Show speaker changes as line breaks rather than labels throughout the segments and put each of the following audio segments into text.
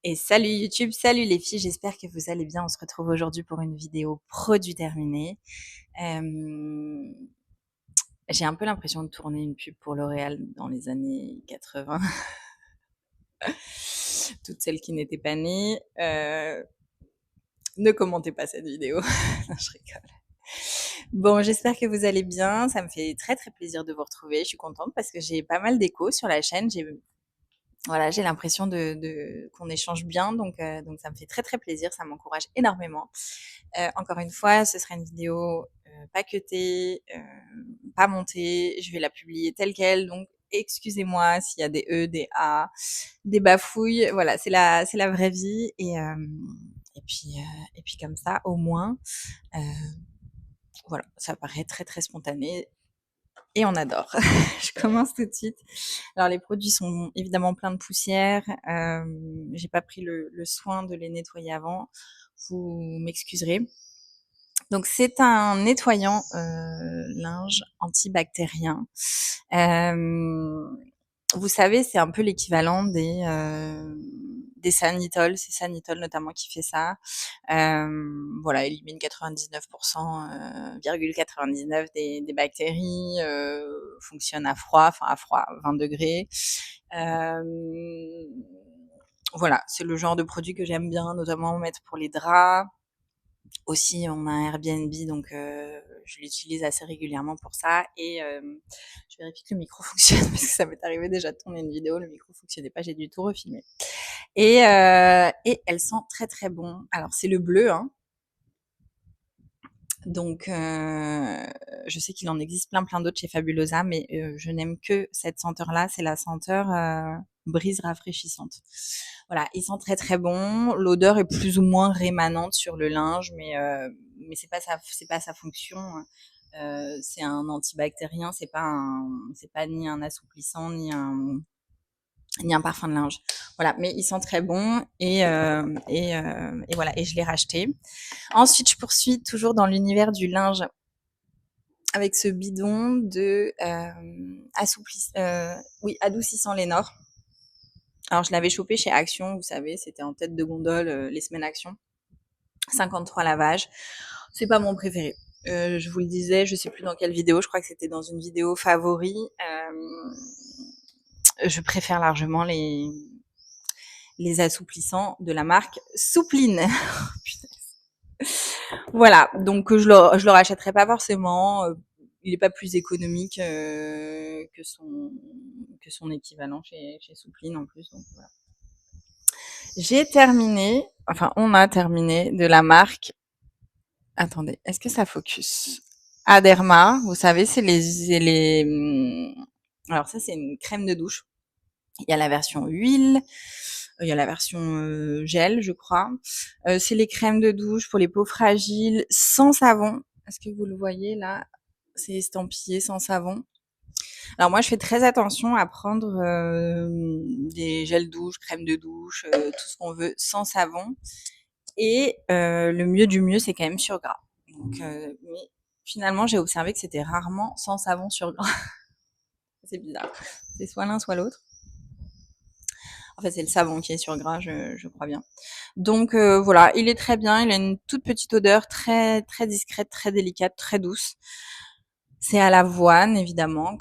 Et salut YouTube, salut les filles, j'espère que vous allez bien. On se retrouve aujourd'hui pour une vidéo produit terminé. J'ai un peu l'impression de tourner une pub pour L'Oréal dans les années 80. Toutes celles qui n'étaient pas nées, ne commentez pas cette vidéo. Non, je rigole. Bon, j'espère que vous allez bien. Ça me fait très très plaisir de vous retrouver. Je suis contente parce que j'ai pas mal d'échos sur la chaîne. J'ai l'impression qu'on échange bien, donc ça me fait très très plaisir, ça m'encourage énormément. Encore une fois, ce sera une vidéo pas cutée, pas montée, je vais la publier telle quelle, donc excusez-moi s'il y a des E, des A, des bafouilles, voilà, c'est la vraie vie et puis comme ça au moins, euh, voilà, ça paraît très très spontané et on adore. Je commence tout de suite. Alors les produits sont évidemment pleins de poussière. J'ai pas pris le soin de les nettoyer avant. Vous m'excuserez. Donc c'est un nettoyant linge antibactérien. Euh, Vous savez, c'est un peu l'équivalent des Sanitol. C'est Sanitol notamment qui fait ça. Voilà, élimine 99,99 des bactéries, fonctionne à froid, enfin à froid, 20 degrés. Euh, voilà, c'est le genre de produit que j'aime bien, notamment mettre pour les draps. Aussi, on a un Airbnb, donc je l'utilise assez régulièrement pour ça. Et je vérifie que le micro fonctionne parce que ça m'est arrivé déjà de tourner une vidéo, le micro fonctionnait pas, j'ai dû tout refilmer. Et elle sent très très bon. Alors c'est le bleu, hein. Donc je sais qu'il en existe plein d'autres chez Fabulosa, mais je n'aime que cette senteur-là. C'est la senteur brise rafraîchissante. Voilà, il sent très très bon. L'odeur est plus ou moins rémanente sur le linge, mais c'est pas sa fonction. C'est un antibactérien, c'est pas ni un assouplissant ni un parfum de linge. Voilà, mais il sent très bon et voilà, et je l'ai racheté. Ensuite, je poursuis toujours dans l'univers du linge avec ce bidon de adoucissant Lénore. Alors, je l'avais chopé chez Action, vous savez, c'était en tête de gondole les semaines Action. 53 lavages. C'est pas mon préféré. Je vous le disais, je sais plus dans quelle vidéo, je crois que c'était dans une vidéo favori. Je préfère largement les assouplissants de la marque Soupline. Voilà, donc je le rachèterai pas forcément. Il est pas plus économique que son équivalent chez Soupline en plus. Donc voilà. J'ai terminé, enfin on a terminé de la marque. Attendez, est-ce que ça focus? Aderma, vous savez, c'est alors ça c'est une crème de douche. Il y a la version huile, il y a la version gel, je crois. C'est les crèmes de douche pour les peaux fragiles, sans savon. Est-ce que vous le voyez là? C'est estampillé sans savon. Alors moi, je fais très attention à prendre des gels douche, crèmes de douche, tout ce qu'on veut, sans savon. Et le mieux du mieux, c'est quand même sur gras. Donc, mais finalement, j'ai observé que c'était rarement sans savon sur gras. C'est bizarre. C'est soit l'un, soit l'autre. En fait, c'est le savon qui est sur gras, je crois bien. Donc voilà, il est très bien. Il a une toute petite odeur très très discrète, très délicate, très douce. C'est à l'avoine, évidemment,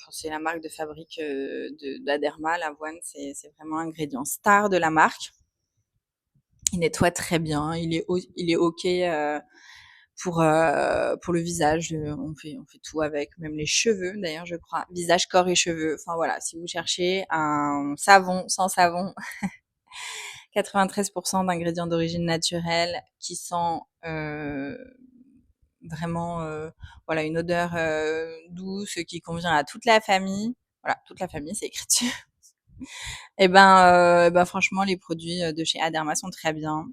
c'est la marque de fabrique d'Aderma. L'avoine, c'est vraiment l'ingrédient star de la marque. Il nettoie très bien. Il est ok pour le visage. On fait tout avec, même les cheveux d'ailleurs, je crois. Visage, corps et cheveux. Enfin voilà, si vous cherchez un savon sans savon, 93% d'ingrédients d'origine naturelle qui sent vraiment voilà une odeur douce qui convient à toute la famille. Voilà, toute la famille, c'est écrit dessus. Et ben franchement, les produits de chez Aderma sont très bien.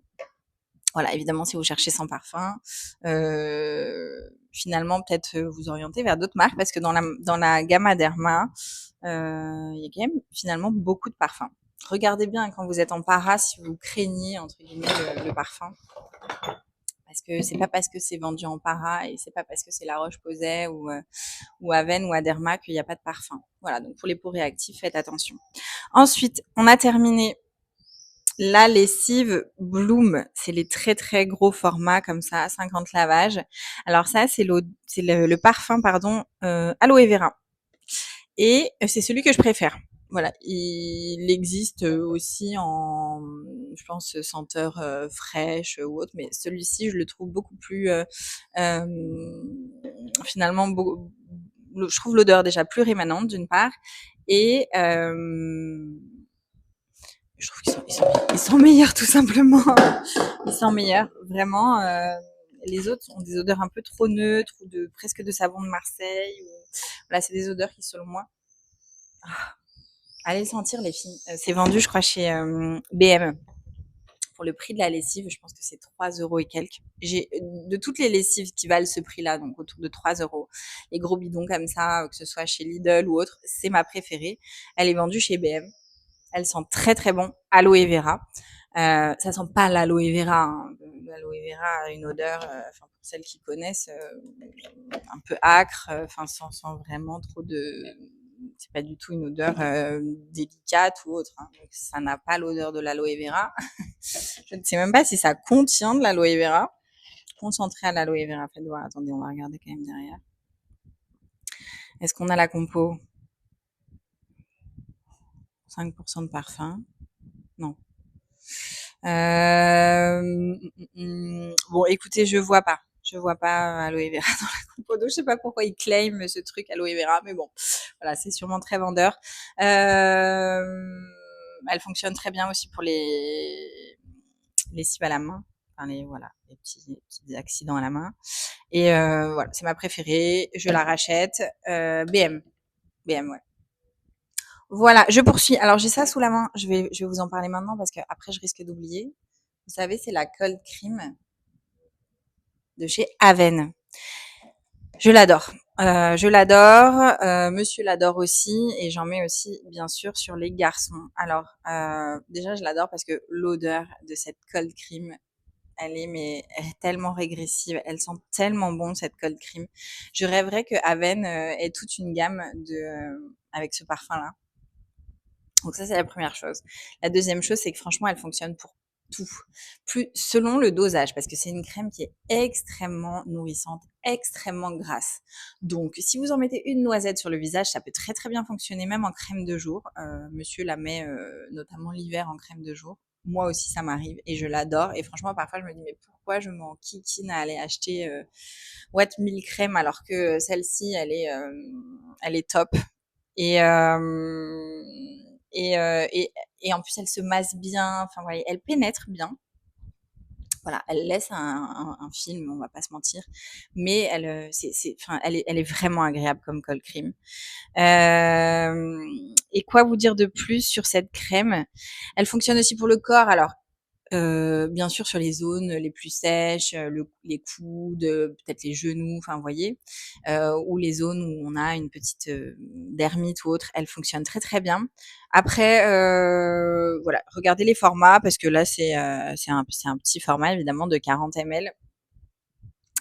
Voilà, évidemment, si vous cherchez sans parfum, finalement, peut-être vous orienter vers d'autres marques parce que dans la gamme Aderma, il y a quand même finalement beaucoup de parfums. Regardez bien quand vous êtes en para si vous craignez entre guillemets le parfum. Parce que c'est pas parce que c'est vendu en para et c'est pas parce que c'est La Roche-Posay ou Aven ou Aderma qu'il n'y a pas de parfum. Voilà, donc pour les peaux réactives, faites attention. Ensuite, on a terminé La lessive Bloom, c'est les très très gros formats comme ça, 50 lavages. Alors ça, c'est le parfum, pardon, aloe vera. Et c'est celui que je préfère. Voilà, il existe aussi en, je pense, senteur fraîche ou autre, mais celui-ci, je le trouve beaucoup plus, euh, finalement, je trouve l'odeur déjà plus rémanente d'une part, et je trouve ils sont meilleurs tout simplement. Ils sont meilleurs, vraiment. Les autres ont des odeurs un peu trop neutres ou presque de savon de Marseille. Voilà, c'est des odeurs qui, selon moi, allez le sentir les filles. C'est vendu, je crois, chez BM. Pour le prix de la lessive, je pense que c'est 3 euros et quelques. J'ai de toutes les lessives qui valent ce prix-là, donc autour de 3 euros. Les gros bidons comme ça, que ce soit chez Lidl ou autre, c'est ma préférée. Elle est vendue chez BM. Elle sent très très bon. Aloe vera. Ça sent pas l'aloe vera. Hein. L'aloe vera a une odeur, enfin pour celles qui connaissent, un peu acre. Enfin sans vraiment trop de. C'est pas du tout une odeur délicate ou autre. Hein. Donc, ça n'a pas l'odeur de l'aloe vera. Je ne sais même pas si ça contient de l'aloe vera. Concentré à l'aloe vera. Faites voir. Attendez, on va regarder quand même derrière. Est-ce qu'on a la compo? 5% de parfum. Non. Bon, écoutez, je vois pas. Je vois pas aloe vera dans la compo. Donc, je sais pas pourquoi ils claiment ce truc aloe vera, mais bon, voilà, c'est sûrement très vendeur. Elle fonctionne très bien aussi pour les cibles à la main. Enfin, voilà, les petits accidents à la main. Et voilà, c'est ma préférée. Je la rachète. BM. BM, ouais. Voilà, je poursuis. Alors, j'ai ça sous la main. Je vais vous en parler maintenant parce que après, je risque d'oublier. Vous savez, c'est la cold cream de chez Aven. Je l'adore. Je l'adore. Monsieur l'adore aussi, et j'en mets aussi bien sûr sur les garçons. Alors déjà, je l'adore parce que l'odeur de cette cold cream, elle est tellement régressive. Elle sent tellement bon cette cold cream. Je rêverais que Aven ait toute une gamme avec ce parfum-là. Donc ça, c'est la première chose. La deuxième chose, c'est que franchement, elle fonctionne pour tout. Plus selon le dosage, parce que c'est une crème qui est extrêmement nourrissante, extrêmement grasse. Donc, si vous en mettez une noisette sur le visage, ça peut très très bien fonctionner, même en crème de jour. Monsieur la met notamment l'hiver en crème de jour. Moi aussi, ça m'arrive et je l'adore. Et franchement, parfois, je me dis, mais pourquoi je m'en kikine à aller acheter What 1000 crèmes alors que celle-ci, elle est top. Et, euh, et, euh, et, et en plus, elle se masse bien. Enfin, voilà, elle pénètre bien. Voilà, elle laisse un film, on va pas se mentir, mais enfin, elle est vraiment agréable comme cold cream. Et quoi vous dire de plus sur cette crème? Elle fonctionne aussi pour le corps. Alors, bien sûr sur les zones les plus sèches, les coudes, peut-être les genoux, enfin vous voyez, ou les zones où on a une petite dermite ou autre, elle fonctionne très très bien. Après, voilà, regardez les formats parce que là c'est un petit format évidemment de 40 ml,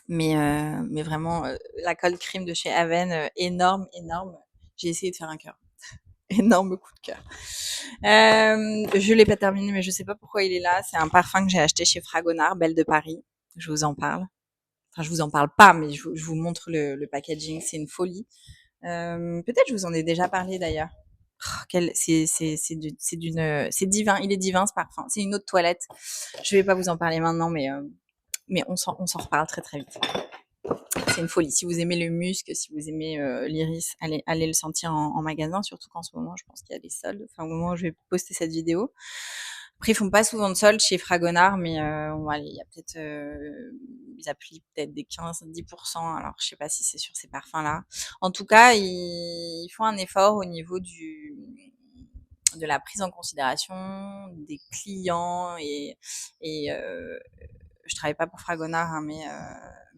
mais vraiment la cold cream de chez Aven, énorme, énorme. J'ai essayé de faire un cœur. Énorme coup de cœur. Je l'ai pas terminé, mais je sais pas pourquoi il est là. C'est un parfum que j'ai acheté chez Fragonard, Belle de Paris. Je vous en parle. Enfin, je vous en parle pas, mais je vous montre le packaging. C'est une folie. Peut-être je vous en ai déjà parlé d'ailleurs. Oh, c'est divin. Il est divin ce parfum. C'est une eau de toilette. Je vais pas vous en parler maintenant, mais on s'en reparle très très vite. C'est une folie. Si vous aimez le musc, si vous aimez l'iris, allez le sentir en magasin, surtout qu'en ce moment, je pense qu'il y a des soldes. Enfin, au moment où je vais poster cette vidéo. Après, ils font pas souvent de soldes chez Fragonard, mais il y a peut-être, ils appuient peut-être des 15-10%. Alors, je sais pas si c'est sur ces parfums-là. En tout cas, ils font un effort au niveau de la prise en considération des clients et je travaille pas pour Fragonard, hein, mais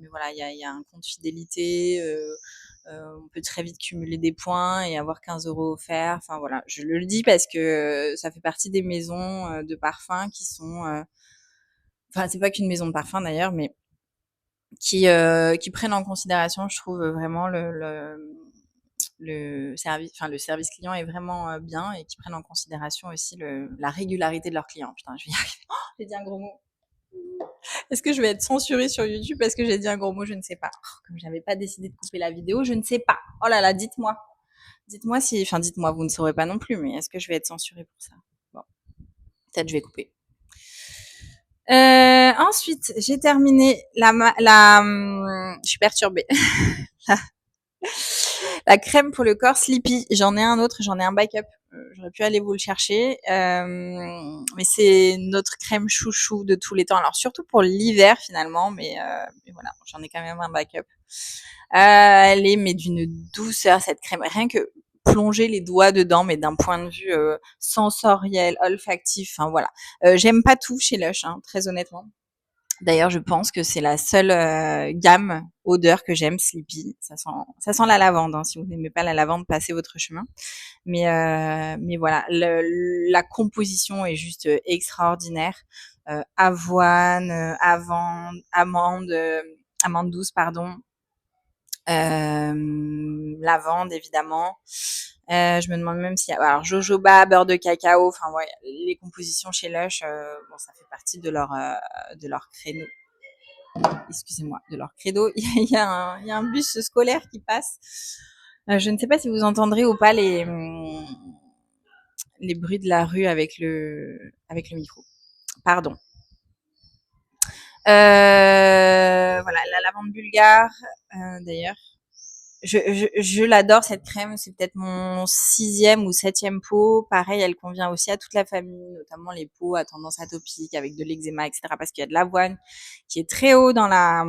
voilà, il y a un compte fidélité. On peut très vite cumuler des points et avoir 15 euros offerts. Enfin voilà, je le dis parce que ça fait partie des maisons de parfums qui sont. Enfin, c'est pas qu'une maison de parfum d'ailleurs, mais qui prennent en considération, je trouve vraiment le service client est vraiment bien et qu'ils prennent en considération aussi la régularité de leurs clients. Putain, je vais y arriver. Oh, j'ai dit un gros mot. Est-ce que je vais être censurée sur YouTube parce que j'ai dit un gros mot? Je ne sais pas. Oh, comme j'avais pas décidé de couper la vidéo, je ne sais pas. Oh là là, dites-moi. Dites-moi si, enfin dites-moi, vous ne saurez pas non plus, mais est-ce que je vais être censurée pour ça? Bon, peut-être je vais couper. Ensuite, j'ai terminé je suis perturbée. La crème pour le corps Sleepy. J'en ai un autre, j'en ai un backup. J'aurais pu aller vous le chercher. Mais c'est notre crème chouchou de tous les temps. Alors surtout pour l'hiver finalement, mais voilà, j'en ai quand même un backup. Elle est mais d'une douceur cette crème. Rien que plonger les doigts dedans, mais d'un point de vue sensoriel, olfactif. Enfin voilà. J'aime pas tout chez Lush, hein, très honnêtement. D'ailleurs, je pense que c'est la seule gamme odeur que j'aime, Sleepy. Ça sent la lavande. Hein. Si vous n'aimez pas la lavande, passez votre chemin. Mais voilà, la composition est juste extraordinaire. Avoine, amande douce, pardon. Lavande, évidemment. Je me demande même s'il y a alors jojoba, beurre de cacao. Enfin, ouais, les compositions chez Lush, bon, ça fait partie de leur créneau. Excusez-moi, de leur credo. Il y a un bus scolaire qui passe. Je ne sais pas si vous entendrez ou pas les bruits de la rue avec le micro. Pardon. Voilà, la lavande bulgare, d'ailleurs. Je l'adore cette crème, c'est peut-être mon 6e ou 7e pot. Pareil, elle convient aussi à toute la famille, notamment les peaux à tendance atopique avec de l'eczéma, etc. Parce qu'il y a de l'avoine qui est très haut dans la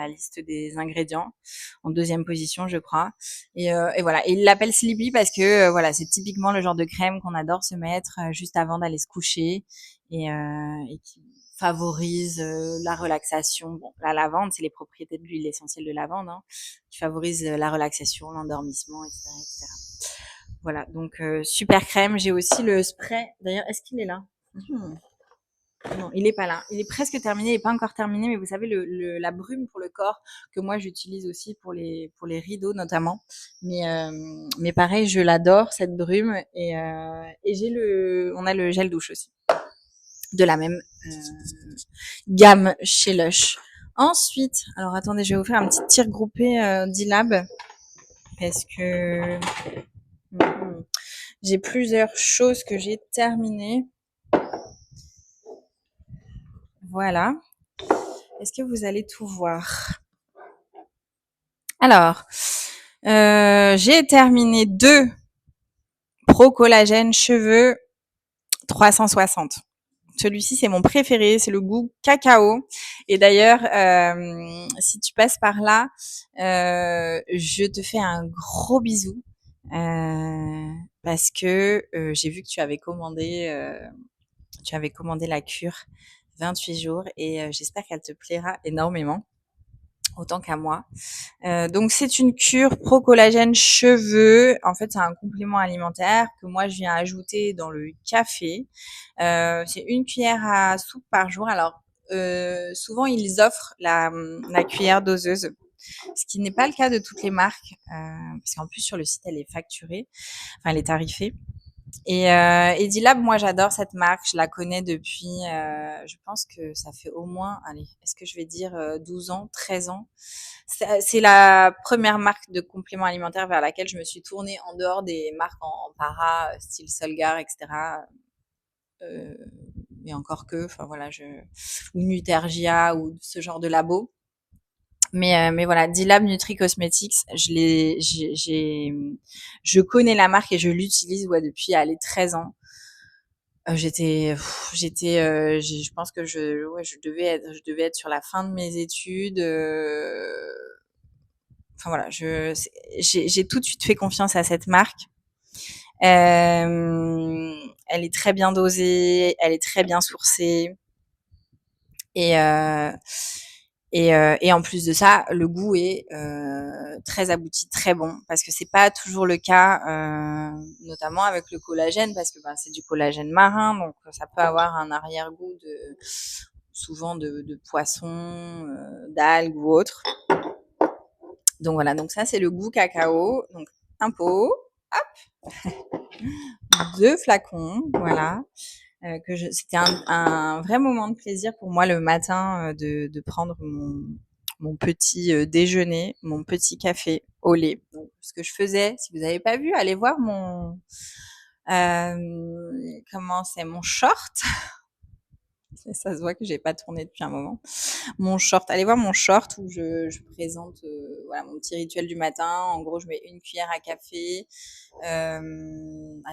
liste des ingrédients, en 2e position, je crois. Et voilà. Et il l'appelle Sleepy parce que voilà, c'est typiquement le genre de crème qu'on adore se mettre juste avant d'aller se coucher et qui favorise la relaxation. Bon, la lavande, c'est les propriétés de l'huile essentielle de lavande, hein, qui favorise la relaxation, l'endormissement, etc., etc. Voilà, donc super crème. J'ai aussi le spray. D'ailleurs, est-ce qu'il est là? Non, il est pas là. Il est presque terminé, il est pas encore terminé, mais vous savez la brume pour le corps que moi j'utilise aussi pour les rideaux notamment. Mais pareil, je l'adore cette brume et on a le gel douche aussi de la même gamme chez Lush. Ensuite, alors attendez, je vais vous faire un petit tir groupé d'Ilab parce que j'ai plusieurs choses que j'ai terminées. Voilà. Est-ce que vous allez tout voir? Alors, j'ai terminé 2 Pro Collagène cheveux 360. Celui-ci, c'est mon préféré, c'est le goût cacao. Et d'ailleurs, si tu passes par là, je te fais un gros bisou parce que j'ai vu que tu avais commandé la cure 28 jours et j'espère qu'elle te plaira énormément, autant qu'à moi. Donc c'est une cure pro collagène cheveux. En fait, c'est un complément alimentaire que moi je viens ajouter dans le café. C'est 1 cuillère à soupe par jour. Alors souvent ils offrent la cuillère doseuse, ce qui n'est pas le cas de toutes les marques, parce qu'en plus sur le site elle est facturée, enfin elle est tarifée. Et Dilab, moi j'adore cette marque, je la connais depuis, je pense que ça fait au moins, allez, est-ce que je vais dire 12 ans, 13 ans. C'est la première marque de compléments alimentaires vers laquelle je me suis tournée en dehors des marques en para, style Solgar, etc. Et encore que, enfin voilà, ou Nutergia ou ce genre de labo. Mais voilà, Dilab Nutri Cosmetics, je connais la marque et je l'utilise depuis 13 ans. Je pense que je devais être sur la fin de mes études. Enfin voilà, j'ai tout de suite fait confiance à cette marque. Elle est très bien dosée, elle est très bien sourcée et et en plus de ça, le goût est très abouti, très bon, parce que c'est pas toujours le cas, notamment avec le collagène, parce que c'est du collagène marin, donc ça peut avoir un arrière-goût souvent de poisson, d'algues ou autre. Donc voilà, donc ça c'est le goût cacao. Donc un pot, 2 flacons, voilà. C'était un vrai moment de plaisir pour moi le matin de prendre mon petit déjeuner, mon petit café au lait. Donc, ce que je faisais, si vous n'avez pas vu, allez voir comment c'est mon short. Ça se voit que j'ai pas tourné depuis un moment. Mon short, allez voir mon short où je présente voilà mon petit rituel du matin. En gros, je mets une cuillère à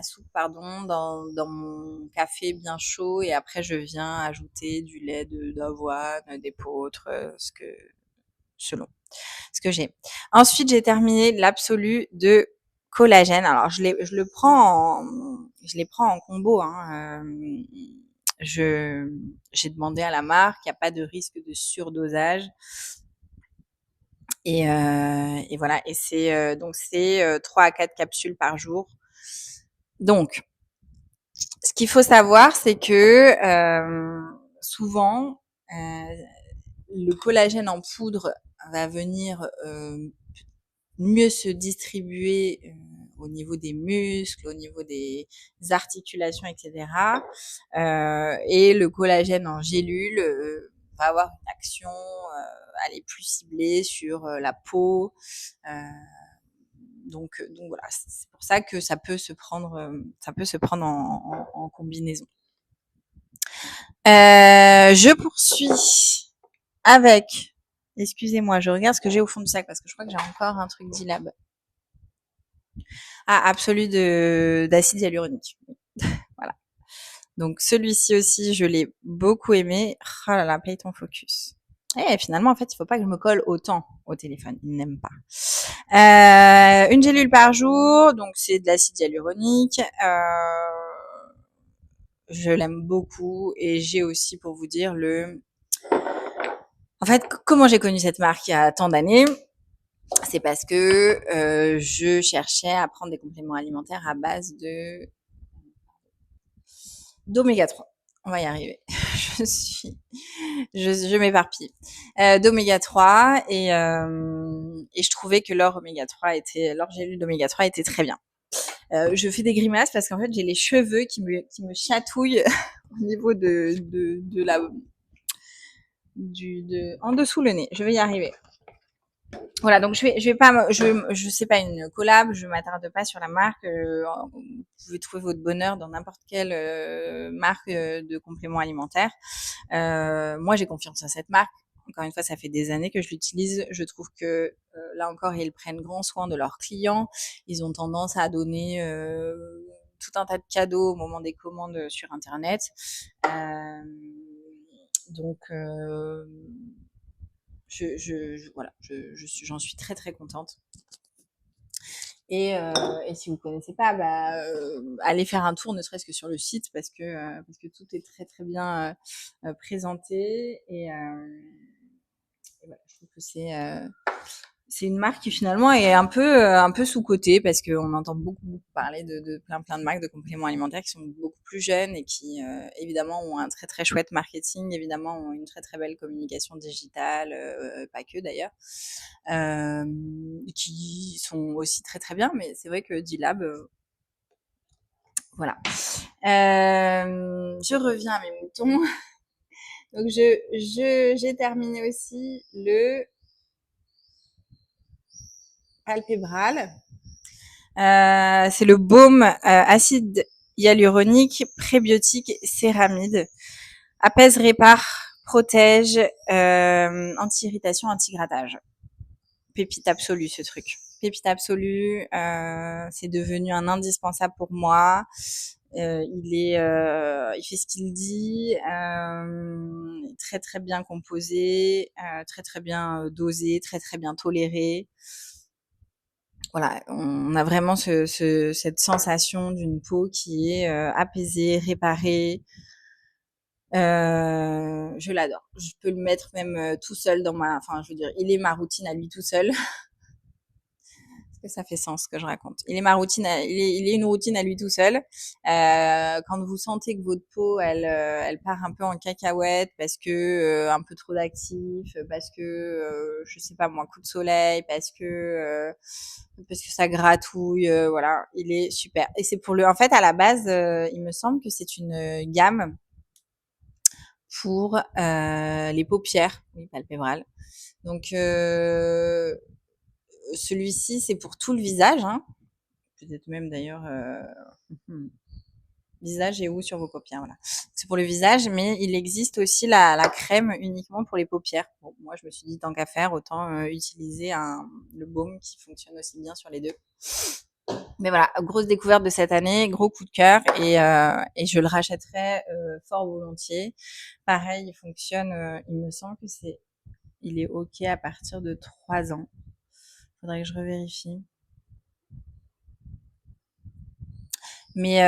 soupe pardon, dans mon café bien chaud et après je viens ajouter du lait d'avoine, d'épeautre, selon ce que j'ai. Ensuite, j'ai terminé l'absolu de collagène. Alors je les prends en combo. Hein. J'ai demandé à la marque, il n'y a pas de risque de surdosage. Et voilà. Et c'est 3 à 4 capsules par jour. Donc, ce qu'il faut savoir, c'est que souvent, le collagène en poudre va venir mieux se distribuer au niveau des muscles, au niveau des articulations, etc. Et le collagène en gélule va avoir une action, elle est plus ciblée sur la peau. Euh, donc voilà, c'est pour ça que ça peut se prendre en combinaison. Je poursuis avec, excusez-moi, je regarde ce que j'ai au fond du sac parce que je crois que j'ai encore un truc d'Ilab. Ah, absolu d'acide hyaluronique. Voilà. Donc celui-ci aussi, je l'ai beaucoup aimé. Oh là là, paye ton focus. Et finalement, en fait, il faut pas que je me colle autant au téléphone. Il n'aime pas. Une gélule par jour, donc c'est de l'acide hyaluronique. Je l'aime beaucoup et j'ai aussi, pour vous dire, En fait, comment j'ai connu cette marque il y a tant d'années? C'est parce que je cherchais à prendre des compléments alimentaires à base d'oméga 3. On va y arriver. je m'éparpille. D'oméga 3 et je trouvais que leur gélule d'oméga 3 était très bien. Je fais des grimaces parce qu'en fait j'ai les cheveux qui me chatouillent au niveau en dessous le nez. Je vais y arriver. Voilà, donc je vais pas, je sais pas une collab, je m'attarde pas sur la marque. Vous pouvez trouver votre bonheur dans n'importe quelle marque de compléments alimentaires. Moi, j'ai confiance à cette marque. Encore une fois, ça fait des années que je l'utilise. Je trouve que là encore, ils prennent grand soin de leurs clients. Ils ont tendance à donner tout un tas de cadeaux au moment des commandes sur Internet. Donc, voilà, j'en suis très très contente. Et si vous connaissez pas, allez faire un tour, ne serait-ce que sur le site, parce que tout est très très bien présenté. Et voilà, je trouve que c'est une marque qui finalement est un peu sous-cotée parce qu'on entend beaucoup parler de plein de marques de compléments alimentaires qui sont beaucoup plus jeunes et qui évidemment ont un très très chouette marketing, évidemment ont une très très belle communication digitale, pas que d'ailleurs, qui sont aussi très très bien. Mais c'est vrai que D-Lab, voilà. Je reviens à mes moutons. Donc j'ai terminé aussi le palpébral. C'est le baume acide hyaluronique, prébiotique, céramide. Apaise, répare, protège, anti-irritation, anti-grattage. Pépite absolue ce truc. Pépite absolue, c'est devenu un indispensable pour moi. Il fait ce qu'il dit, très très bien composé, très très bien dosé, très très bien toléré. Voilà, on a vraiment cette sensation d'une peau qui est apaisée, réparée. Je l'adore. Je peux le mettre même tout seul enfin, je veux dire, il est ma routine à lui tout seul. Parce que ça fait sens ce que je raconte. Il est ma routine, il est une routine à lui tout seul. Quand vous sentez que votre peau, elle part un peu en cacahuète parce que un peu trop d'actifs, parce que je sais pas moi, coup de soleil, parce que ça gratouille, voilà, il est super. Et c'est pour le, en fait, à la base, il me semble que c'est une gamme pour les paupières, oui, palpébrales. Donc celui-ci, c'est pour tout le visage, hein. Peut-être même d'ailleurs visage et ou sur vos paupières, voilà. C'est pour le visage, mais il existe aussi la crème uniquement pour les paupières. Bon, moi, je me suis dit tant qu'à faire, autant utiliser le baume qui fonctionne aussi bien sur les deux. Mais voilà, grosse découverte de cette année, gros coup de cœur et je le rachèterai fort volontiers. Pareil, il fonctionne, il me semble que il est ok à partir de 3 ans. Faudrait que je revérifie. Mais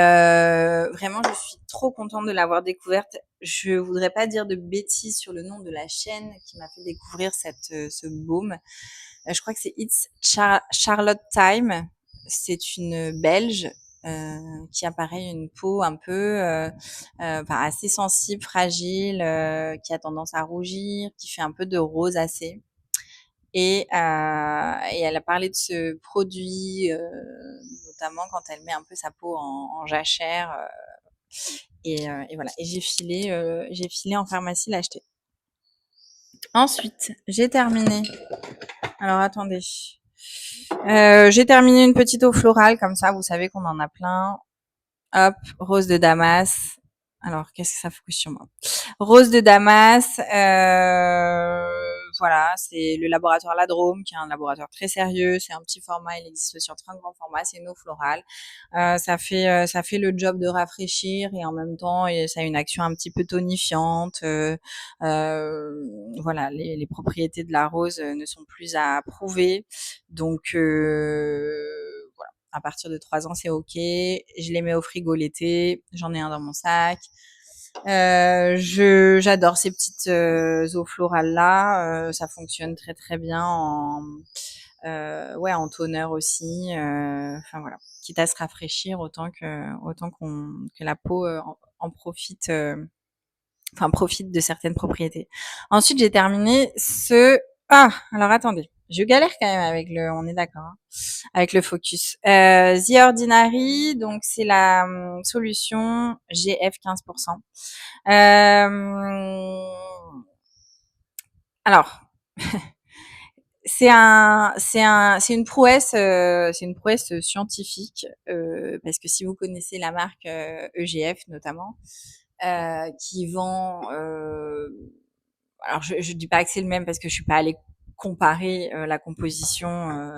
vraiment, je suis trop contente de l'avoir découverte. Je voudrais pas dire de bêtises sur le nom de la chaîne qui m'a fait découvrir ce baume. Je crois que c'est Charlotte Time. C'est une Belge qui a pareil une peau un peu enfin, assez sensible, fragile, qui a tendance à rougir, qui fait un peu de rosacée. Et elle a parlé de ce produit, notamment quand elle met un peu sa peau en jachère. Et voilà. Et j'ai filé en pharmacie l'acheter. Ensuite, j'ai terminé. Alors attendez. J'ai terminé une petite eau florale comme ça. Vous savez qu'on en a plein. Hop, rose de Damas. Alors, qu'est-ce que ça focus sur moi? Rose de Damas, voilà, c'est le laboratoire Ladrome, qui est un laboratoire très sérieux. C'est un petit format, il existe aussi en très grand format. C'est une eau florale. Ça fait le job de rafraîchir et en même temps, et ça a une action un petit peu tonifiante. Voilà, les propriétés de la rose ne sont plus à prouver. Donc, voilà. À partir de 3 ans, c'est ok. Je les mets au frigo l'été. J'en ai un dans mon sac. J'adore ces petites eaux florales là. Ça fonctionne très très bien ouais, en toner aussi. Enfin voilà, quitte à se rafraîchir autant que la peau en profite. Enfin profite de certaines propriétés. Ensuite, j'ai terminé alors attendez, je galère quand même avec on est d'accord, hein, avec le focus. The Ordinary, donc c'est la solution GF 15%. Alors, c'est une prouesse scientifique parce que si vous connaissez la marque EGF notamment, qui vend alors je dis pas que c'est le même parce que je suis pas allée comparer la composition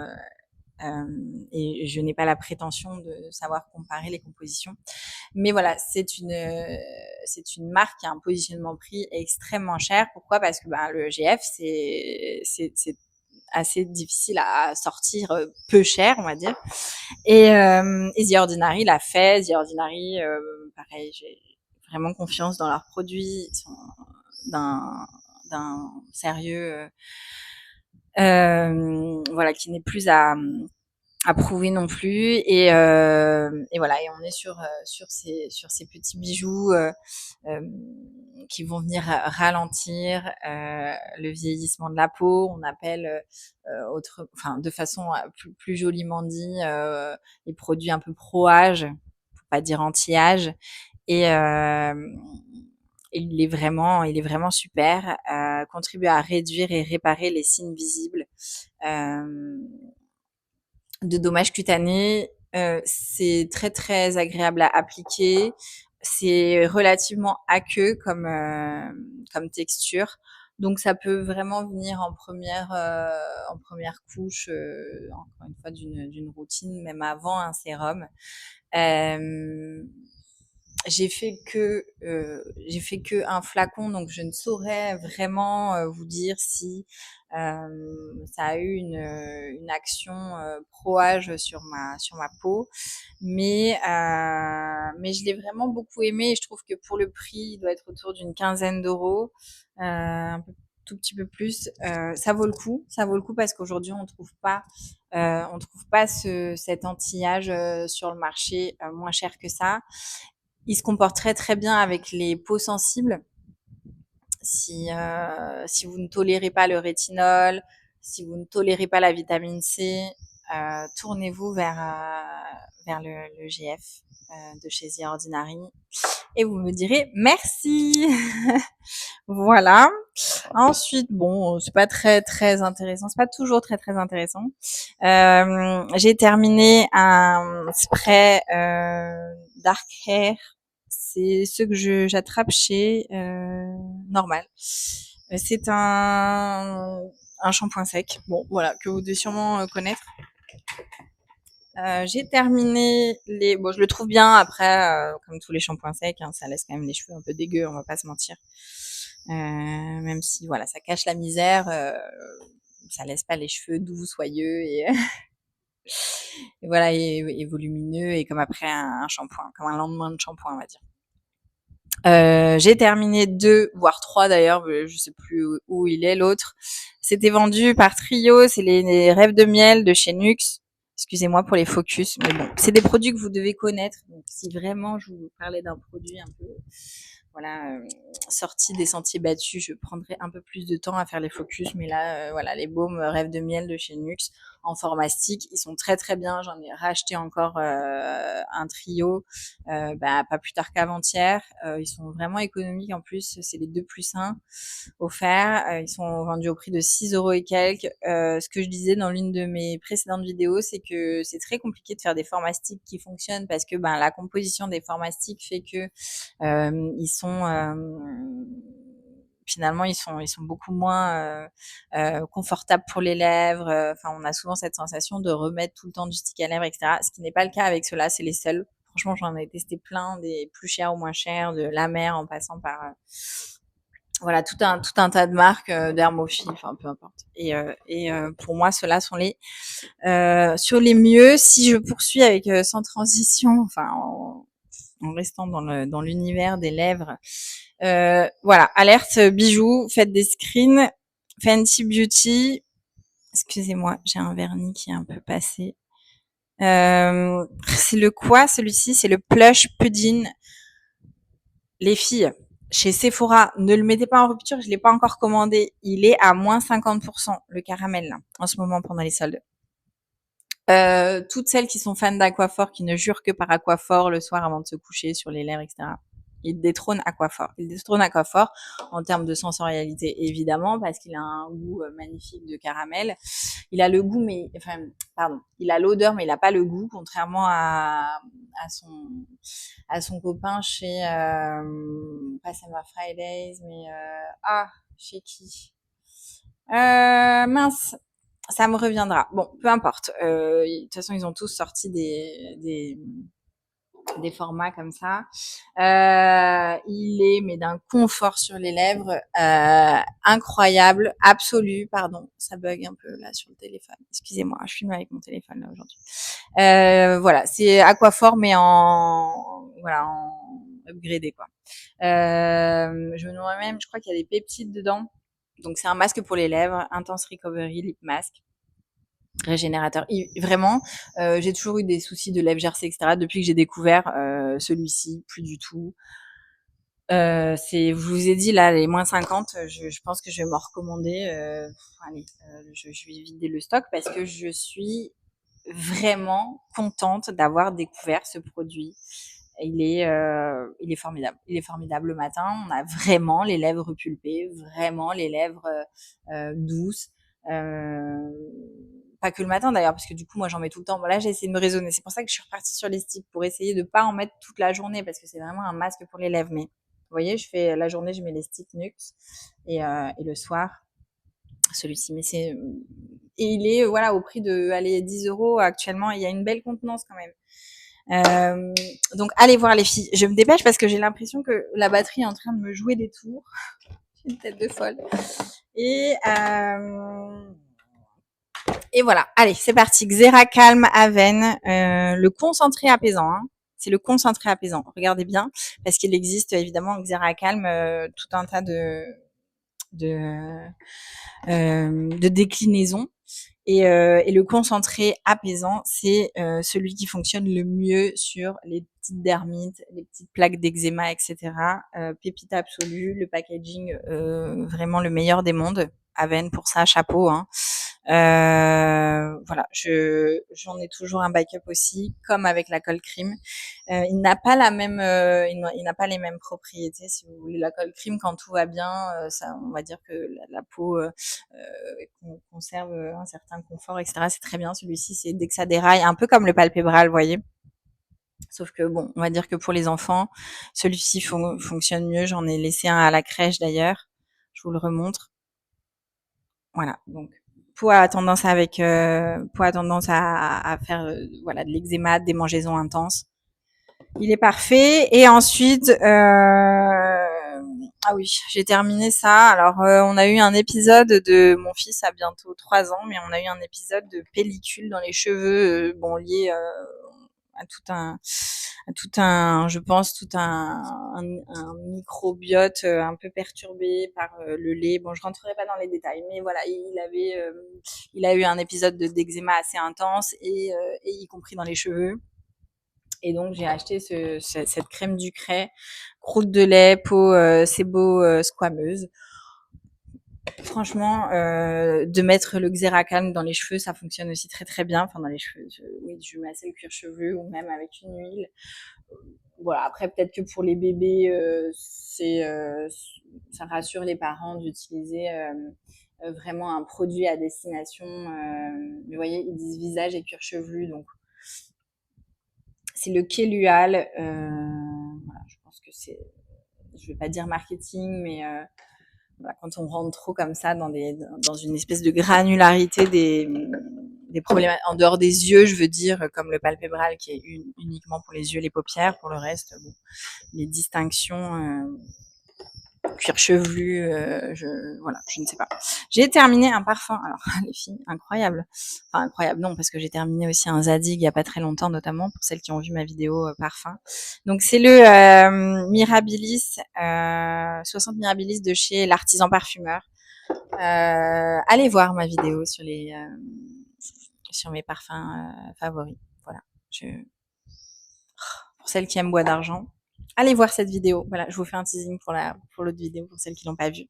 et je n'ai pas la prétention de savoir comparer les compositions. Mais voilà, c'est une marque qui a un positionnement prix extrêmement cher. Pourquoi? Parce que bah, le GF, c'est assez difficile à sortir peu cher, on va dire. Et The Ordinary l'a fait. The Ordinary, pareil, j'ai vraiment confiance dans leurs produits. Ils sont d'un d'un sérieux voilà qui n'est plus à prouver non plus et voilà et on est sur ces petits bijoux euh, qui vont venir ralentir le vieillissement de la peau. On appelle enfin de façon plus joliment dit les produits un peu pro-âge, pour pas dire anti-âge. Et il est vraiment super. Contribue à réduire et réparer les signes visibles euh, de dommages cutanés. C'est très très agréable à appliquer. C'est relativement aqueux comme texture. Donc ça peut vraiment venir en première couche, encore une fois d'une routine, même avant un sérum. Euh, j'ai fait que un flacon, donc je ne saurais vraiment vous dire si ça a eu une action pro-âge sur ma peau, mais je l'ai vraiment beaucoup aimé et je trouve que pour le prix, il doit être autour d'une quinzaine d'euros, un peu tout petit peu plus. Ça vaut le coup. Ça vaut le coup parce qu'aujourd'hui, on trouve pas cet anti-âge sur le marché moins cher que ça. Il se comporte très très bien avec les peaux sensibles. Si vous ne tolérez pas le rétinol, si vous ne tolérez pas la vitamine C, tournez-vous vers le GF de chez The Ordinary et vous me direz merci. Voilà. Ensuite, bon, c'est pas très très intéressant, c'est pas toujours très très intéressant. J'ai terminé un spray Dark Hair. C'est ce que j'attrape chez Normal. C'est un shampoing sec. Bon, voilà, que vous devez sûrement connaître. J'ai terminé bon, je le trouve bien. Après, comme tous les shampoings secs, hein, ça laisse quand même les cheveux un peu dégueux, on va pas se mentir. Même si, voilà, ça cache la misère, ça laisse pas les cheveux doux, soyeux et, et voilà, et volumineux et comme après un shampoing, comme un lendemain de shampoing, on va dire. J'ai terminé 2, voire 3 d'ailleurs, je sais plus où il est l'autre. C'était vendu par Trio, c'est les rêves de miel de chez Nuxe. Excusez-moi pour les focus, mais bon, c'est des produits que vous devez connaître. Donc, si vraiment je vous parlais d'un produit un peu, voilà, sorti des sentiers battus, je prendrais un peu plus de temps à faire les focus. Mais là, voilà, les baumes rêves de miel de chez Nuxe en format stick, ils sont très très bien. J'en ai racheté encore un trio, pas plus tard qu'avant-hier. Ils sont vraiment économiques en plus. C'est les 2 plus 1 offerts. Ils sont vendus au prix de 6 € et quelques. Ce que je disais dans l'une de mes précédentes vidéos, c'est que c'est très compliqué de faire des formats sticks qui fonctionnent parce que la composition des formats sticks fait que ils sont finalement ils sont beaucoup moins confortables pour les lèvres. Enfin, on a souvent cette sensation de remettre tout le temps du stick à lèvres, etc. Ce qui n'est pas le cas avec ceux-là. C'est les seuls. Franchement, j'en ai testé plein, des plus chers ou moins chers, de La Mer en passant par voilà, tout un tas de marques, Dermophil, enfin peu importe. Et pour moi, ceux-là sont sur les mieux. Si je poursuis avec sans transition, enfin en restant dans l'univers des lèvres, voilà, alerte bijoux, faites des screens, Fenty Beauty. Excusez-moi, j'ai un vernis qui est un peu passé. C'est le quoi celui-ci? C'est le Plush Pudding. Les filles, chez Sephora, ne le mettez pas en rupture, je l'ai pas encore commandé. Il est à moins 50%, le caramel, là, en ce moment pendant les soldes. Toutes celles qui sont fans d'Aquaphor, qui ne jurent que par Aquaphor le soir avant de se coucher sur les lèvres, etc. Il détrône Aquaphor. Il détrône Aquaphor en termes de sensorialité, évidemment, parce qu'il a un goût magnifique de caramel. Il a le goût, mais enfin, pardon, il a l'odeur, mais il a pas le goût, contrairement à son copain chez pas Summer Fridays, mais chez qui mince, ça me reviendra. Bon, peu importe. De toute façon, ils ont tous sorti des formats comme ça. Il est mais d'un confort sur les lèvres incroyable, absolu. Pardon, ça bug un peu là sur le téléphone. Excusez-moi, je filme avec mon téléphone là aujourd'hui. Voilà, c'est Aquaphor mais en upgradé quoi. Je me demande même, je crois qu'il y a des peptides dedans. Donc c'est un masque pour les lèvres, Intense Recovery Lip Mask. Régénérateur. Vraiment, j'ai toujours eu des soucis de lèvres gercées, etc. Depuis que j'ai découvert celui-ci, plus du tout. Je vous ai dit là, les moins 50, je pense que je vais m'en recommander. Allez, je vais vider le stock parce que je suis vraiment contente d'avoir découvert ce produit. Il est formidable. Il est formidable le matin. On a vraiment les lèvres repulpées, vraiment les lèvres douces. Pas que le matin d'ailleurs, parce que du coup, moi, j'en mets tout le temps. Bon, là, j'ai essayé de me raisonner. C'est pour ça que je suis repartie sur les sticks, pour essayer de pas en mettre toute la journée, parce que c'est vraiment un masque pour les lèvres. Mais vous voyez, je fais la journée, je mets les sticks Nuxe, et le soir, celui-ci. Mais et il est voilà au prix de 10 € actuellement. Il y a une belle contenance quand même. Donc allez voir les filles. Je me dépêche parce que j'ai l'impression que la batterie est en train de me jouer des tours. J'ai une tête de folle. Et voilà. Allez, c'est parti. Xera Calm Aven, le concentré apaisant. Hein. C'est le concentré apaisant. Regardez bien, parce qu'il existe évidemment Xera Calm, tout un tas de déclinaison. Et le concentré apaisant, c'est celui qui fonctionne le mieux sur les petites dermites, les petites plaques d'eczéma, etc. Pépite absolue, le packaging vraiment le meilleur des mondes. Aven pour ça, chapeau. Hein. Voilà, j'en ai toujours un backup aussi, comme avec la cold cream. Il n'a pas la même, il n'a pas les mêmes propriétés. Si vous voulez, la cold cream, quand tout va bien, ça, on va dire que la peau conserve un certain confort, etc. C'est très bien. Celui-ci, c'est dès que ça déraille, un peu comme le palpébral, vous voyez. Sauf que bon, on va dire que pour les enfants, celui-ci fonctionne mieux. J'en ai laissé un à la crèche d'ailleurs. Je vous le remontre. Voilà. Donc, peau a tendance à faire voilà de l'eczéma, des démangeaisons intenses. Il est parfait. Et ensuite, ah oui, j'ai terminé ça. Alors, on a eu un épisode de mon fils a bientôt 3 ans, mais on a eu un épisode de pellicule dans les cheveux, bon lié à je pense, un microbiote un peu perturbé par le lait. Bon, je rentrerai pas dans les détails, mais voilà, il a eu un épisode d'eczéma assez intense et y compris dans les cheveux. Et donc j'ai acheté cette crème du Cray, croûte de lait, peau sébo squameuse. Franchement, de mettre le Xeracalm dans les cheveux, ça fonctionne aussi très très bien. Enfin dans les cheveux, oui, je mets assez le cuir chevelu ou même avec une huile. Voilà. Après peut-être que pour les bébés, ça rassure les parents d'utiliser vraiment un produit à destination. Mais vous voyez, ils disent visage et cuir chevelu, donc c'est le Kelual. Voilà, je pense que c'est, je vais pas dire marketing, mais voilà, quand on rentre trop comme ça dans une espèce de granularité des problèmes en dehors des yeux, je veux dire, comme le palpébral qui est uniquement pour les yeux, les paupières, pour le reste, bon, les distinctions cuir chevelu, voilà, je ne sais pas. J'ai terminé un parfum. Alors les filles, incroyable. Enfin incroyable, non, parce que j'ai terminé aussi un Zadig il y a pas très longtemps, notamment pour celles qui ont vu ma vidéo parfum. Donc c'est le Mirabilis, 60 Mirabilis de chez l'Artisan Parfumeur. Allez voir ma vidéo sur mes parfums favoris. Voilà. Pour celles qui aiment Bois d'Argent, allez voir cette vidéo. Voilà, je vous fais un teasing pour l'autre vidéo pour celles qui l'ont pas vue.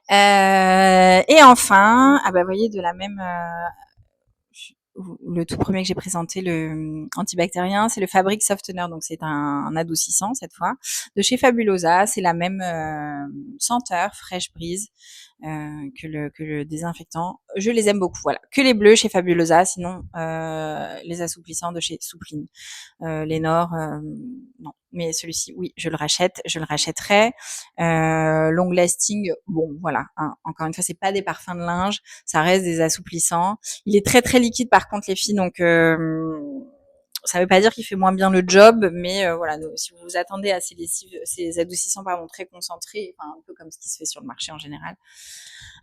Et enfin, ah bah vous voyez de la même, le tout premier que j'ai présenté, le antibactérien, c'est le Fabric Softener, donc c'est un adoucissant cette fois de chez Fabulosa. C'est la même senteur fraîche brise que le désinfectant. Je les aime beaucoup. Voilà, que les bleus chez Fabulosa, sinon les assouplissants de chez Soupline. Les Nord, non. Mais celui-ci, oui, je le rachèterai. Long lasting, bon, voilà. Hein, encore une fois, c'est pas des parfums de linge, ça reste des assouplissants. Il est très très liquide par contre les filles, donc ça veut pas dire qu'il fait moins bien le job, mais voilà, si vous vous attendez à ces lessives, ces adoucissants pardon très concentrés, enfin un peu comme ce qui se fait sur le marché en général.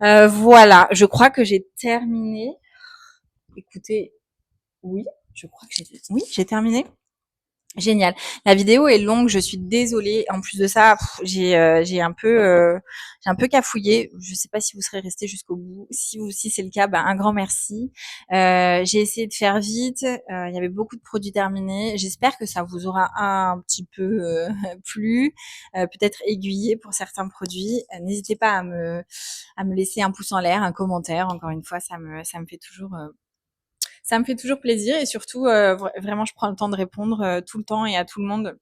Voilà, je crois que j'ai terminé. Écoutez, oui, je crois que j'ai terminé. Génial. La vidéo est longue, je suis désolée. En plus de ça, j'ai un peu cafouillé. Je sais pas si vous serez resté jusqu'au bout. Si c'est le cas, bah, un grand merci. J'ai essayé de faire vite. Il y avait beaucoup de produits terminés. J'espère que ça vous aura un petit peu plu, peut-être aiguillé pour certains produits. N'hésitez pas à me laisser un pouce en l'air, un commentaire. Encore une fois, ça me fait toujours plaisir et surtout, vraiment, je prends le temps de répondre tout le temps et à tout le monde.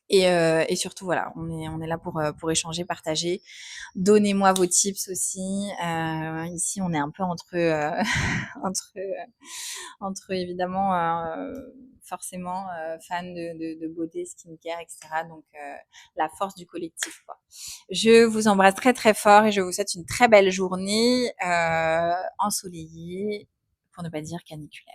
Et surtout, voilà, on est là pour échanger, partager. Donnez-moi vos tips aussi. Ici, on est un peu entre, entre évidemment, forcément, fans de beauté, skincare, etc. Donc, la force du collectif, quoi. Je vous embrasse très très fort et je vous souhaite une très belle journée ensoleillée, pour ne pas dire caniculaire.